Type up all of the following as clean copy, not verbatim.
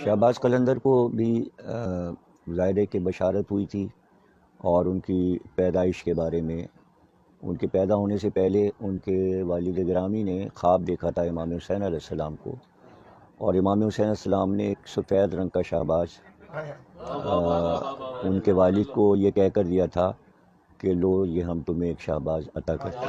شہباز قلندر کو بھی ظاہر ہے کہ بشارت ہوئی تھی، اور ان کی پیدائش کے بارے میں، ان کے پیدا ہونے سے پہلے ان کے والد گرامی نے خواب دیکھا تھا امام حسین علیہ السلام کو، اور امام حسین علیہ السلام نے ایک سفید رنگ کا شہباز ان کے والد کو یہ کہہ کر دیا تھا کہ لو یہ ہم تمہیں ایک شہباز عطا کرتے ہیں۔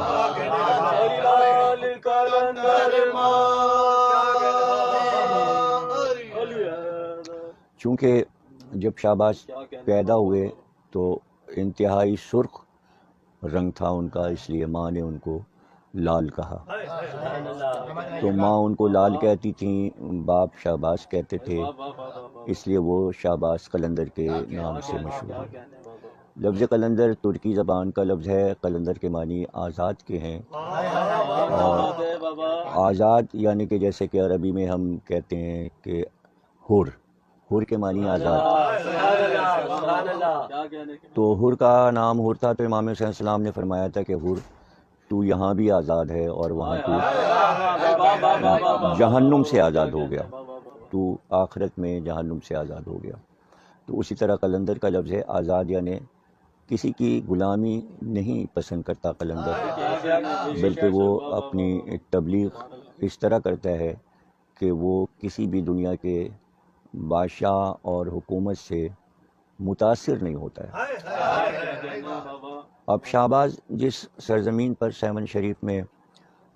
چونکہ جب شہباز پیدا ہوئے تو انتہائی سرخ رنگ تھا ان کا، اس لیے ماں نے ان کو لال کہا، تو ماں ان کو لال کہتی تھیں، باپ شہباز کہتے تھے، اس لیے وہ شہباز قلندر کے نام سے مشہور ہے۔ لفظ قلندر ترکی زبان کا لفظ ہے، قلندر کے معنی آزاد کے ہیں، اور آزاد یعنی کہ جیسے کہ عربی میں ہم کہتے ہیں کہ حر، حر کے معنی آزاد، تو حر کا نام حر تھا، تو امام حسین السلام نے فرمایا تھا کہ حر تو یہاں بھی آزاد ہے اور وہاں تو جہنم سے آزاد ہو گیا، تو آخرت میں جہنم سے آزاد ہو گیا۔ تو اسی طرح قلندر کا لفظ ہے آزاد، یعنی کسی کی غلامی نہیں پسند کرتا قلندر، بلکہ وہ اپنی تبلیغ اس طرح کرتا ہے کہ وہ کسی بھی دنیا کے بادشاہ اور حکومت سے متاثر نہیں ہوتا ہے۔ اب شہباز جس سرزمین پر سیون شریف میں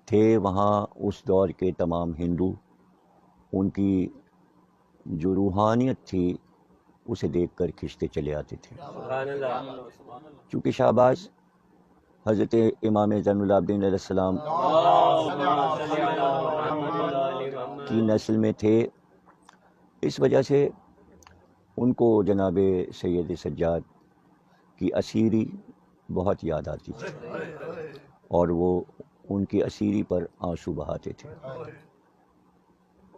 تھے، وہاں اس دور کے تمام ہندو ان کی جو روحانیت تھی اسے دیکھ کر کھنچتے چلے آتے تھے، چونکہ شہباز حضرت امام زین العابدین علیہ السلام کی نسل میں تھے، اس وجہ سے ان کو جناب سید سجاد کی اسیری بہت یاد آتی تھی، اور وہ ان کی اسیری پر آنسو بہاتے تھے۔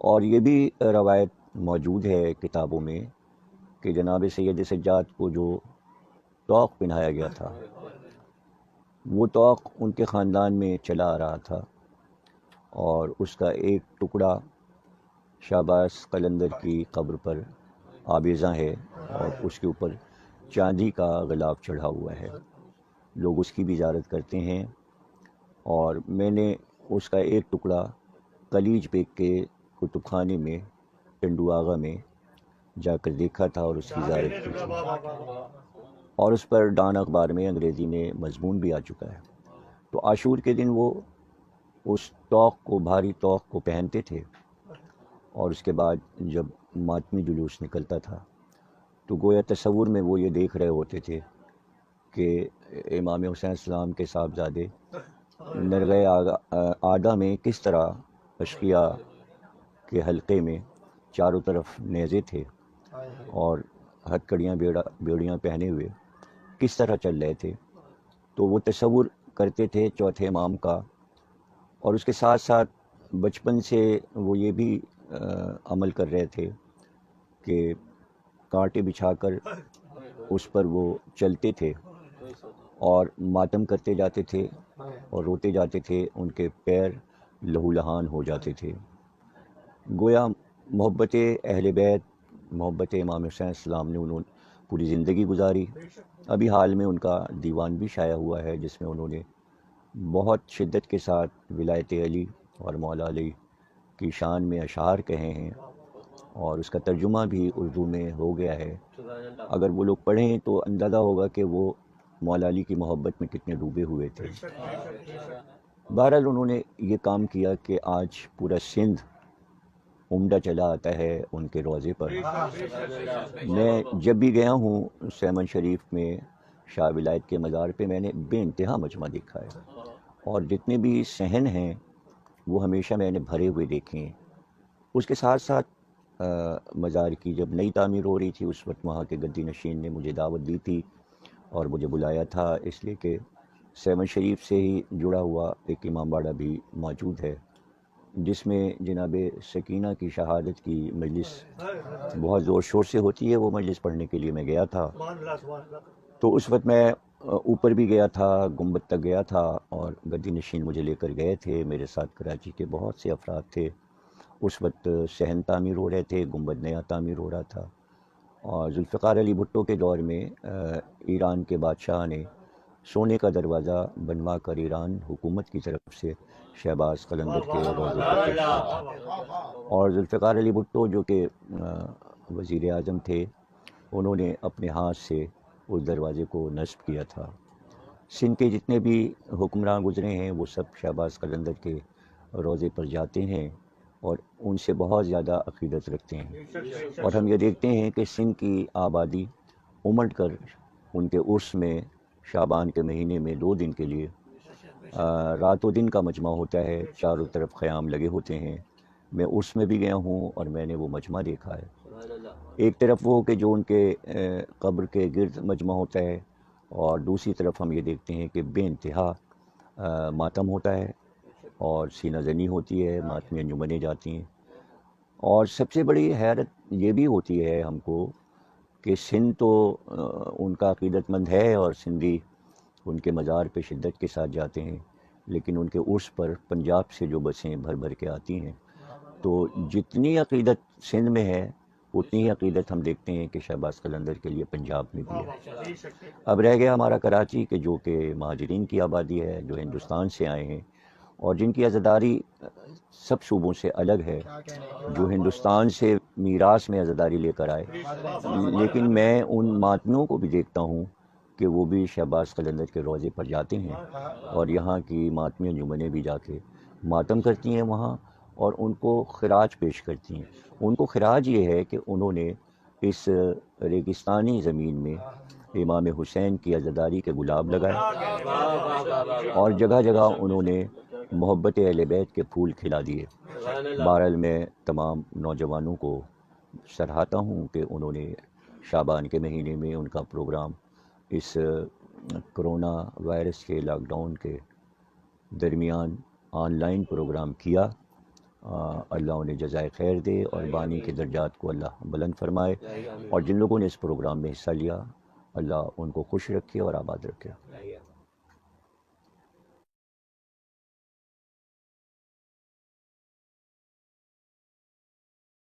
اور یہ بھی روایت موجود ہے کتابوں میں کہ جناب سید سجاد کو جو طوق پہنایا گیا تھا، وہ طوق ان کے خاندان میں چلا آ رہا تھا، اور اس کا ایک ٹکڑا شہباز قلندر کی قبر پر آویزاں ہے، اور اس کے اوپر چاندی کا غلاف چڑھا ہوا ہے، لوگ اس کی بھی زیارت کرتے ہیں، اور میں نے اس کا ایک ٹکڑا کلیج بیگ کے کتب خانے میں ٹنڈو آغا میں جا کر دیکھا تھا اور اس کی زیارت کی تھی، اور اس پر ڈان اخبار میں انگریزی میں مضمون بھی آ چکا ہے۔ تو عاشور کے دن وہ اس طوق کو، بھاری طوق کو پہنتے تھے، اور اس کے بعد جب ماتمی جلوس نکلتا تھا تو گویا تصور میں وہ یہ دیکھ رہے ہوتے تھے کہ امام حسین السلام کے صاحبزادے نرغہ آدھا میں کس طرح اشقیاء کے حلقے میں چاروں طرف نیزے تھے، اور ہتھ کڑیاں بیڑیاں پہنے ہوئے کس طرح چل رہے تھے، تو وہ تصور کرتے تھے چوتھے امام کا، اور اس کے ساتھ ساتھ بچپن سے وہ یہ بھی عمل کر رہے تھے کہ کانٹے بچھا کر اس پر وہ چلتے تھے اور ماتم کرتے جاتے تھے اور روتے جاتے تھے، ان کے پیر لہو لہان ہو جاتے تھے۔ گویا محبت اہل بیت، محبت امام حسین السلام نے انہوں نے پوری زندگی گزاری۔ ابھی حال میں ان کا دیوان بھی شائع ہوا ہے جس میں انہوں نے بہت شدت کے ساتھ ولایت علی اور مولا علی کی شان میں اشعار کہے ہیں، اور اس کا ترجمہ بھی اردو میں ہو گیا ہے۔ اگر وہ لوگ پڑھیں تو اندازہ ہوگا کہ وہ مولا علی کی محبت میں کتنے ڈوبے ہوئے تھے۔ بہرحال انہوں نے یہ کام کیا کہ آج پورا سندھ عمدہ چلا آتا ہے ان کے روضے پر۔ میں جب بھی گیا ہوں سیمن شریف میں شاہ ولایت کے مزار پہ، میں نے بے انتہا مجمع دیکھا ہے، اور جتنے بھی صحن ہیں وہ ہمیشہ میں نے بھرے ہوئے دیکھے ہیں۔ اس کے ساتھ ساتھ مزار کی جب نئی تعمیر ہو رہی تھی اس وقت وہاں کے گدی نشین نے مجھے دعوت دی تھی اور مجھے بلایا تھا، اس لیے کہ سیون شریف سے ہی جڑا ہوا ایک امام باڑہ بھی موجود ہے جس میں جناب سکینہ کی شہادت کی مجلس بہت زور شور سے ہوتی ہے۔ وہ مجلس پڑھنے کے لیے میں گیا تھا، تو اس وقت میں اوپر بھی گیا تھا، گنبد تک گیا تھا، اور گدی نشین مجھے لے کر گئے تھے، میرے ساتھ کراچی کے بہت سے افراد تھے، اس وقت صحن تعمیر ہو رہے تھے، گنبد نیا تعمیر ہو رہا تھا، اور ذوالفقار علی بھٹو کے دور میں ایران کے بادشاہ نے سونے کا دروازہ بنوا کر ایران حکومت کی طرف سے شہباز قلندر کے روضے پر پیش کیا تھا، اور ذوالفقار علی بھٹو جو کہ وزیر اعظم تھے، انہوں نے اپنے ہاتھ سے اس دروازے کو نصب کیا تھا۔ سندھ کے جتنے بھی حکمراں گزرے ہیں وہ سب شہباز قلندر کے روضے پر جاتے ہیں اور ان سے بہت زیادہ عقیدت رکھتے ہیں، اور ہم یہ دیکھتے ہیں کہ سندھ کی آبادی امڑ کر ان کے عرس میں شعبان کے مہینے میں 2 دن کے لیے رات و دن کا مجمع ہوتا ہے، چاروں طرف خیام لگے ہوتے ہیں۔ میں عرس میں بھی گیا ہوں اور میں نے وہ مجمع دیکھا ہے۔ ایک طرف وہ کہ جو ان کے قبر کے گرد مجمع ہوتا ہے، اور دوسری طرف ہم یہ دیکھتے ہیں کہ بے انتہا ماتم ہوتا ہے اور سینہ زنی ہوتی ہے، ماتمی انجمنیں جاتی ہیں۔ اور سب سے بڑی حیرت یہ بھی ہوتی ہے ہم کو کہ سندھ تو ان کا عقیدت مند ہے اور سندھی ان کے مزار پہ شدت کے ساتھ جاتے ہیں، لیکن ان کے عرس پر پنجاب سے جو بسیں بھر بھر کے آتی ہیں، تو جتنی عقیدت سندھ میں ہے اتنی ہی عقیدت ہم دیکھتے ہیں کہ شہباز قلندر کے لیے پنجاب میں بھی ہے۔ اب رہ گیا ہمارا کراچی کہ جو کہ مہاجرین کی آبادی ہے، جو ہندوستان سے آئے ہیں اور جن کی عزاداری سب صوبوں سے الگ ہے، جو ہندوستان سے میراث میں عزاداری لے کر آئے، لیکن میں ان ماتمیوں کو بھی دیکھتا ہوں کہ وہ بھی شہباز قلندر کے روضے پر جاتے ہیں، اور یہاں کی ماتمی انجمنیں بھی جا کے ماتم کرتی ہیں وہاں، اور ان کو خراج پیش کرتی ہیں۔ ان کو خراج یہ ہے کہ انہوں نے اس ریگستانی زمین میں امام حسین کی عزاداری کے گلاب لگائے، اور جگہ جگہ انہوں نے محبت اہل بیت کے پھول کھلا دیے۔ بہرحال میں تمام نوجوانوں کو سراہتا ہوں کہ انہوں نے شعبان کے مہینے میں ان کا پروگرام اس کرونا وائرس کے لاک ڈاؤن کے درمیان آن لائن پروگرام کیا۔ اللہ انہیں جزائے خیر دے اور بانی کے درجات کو اللہ بلند فرمائے، اور جن لوگوں نے اس پروگرام میں حصہ لیا اللہ ان کو خوش رکھے اور آباد رکھے۔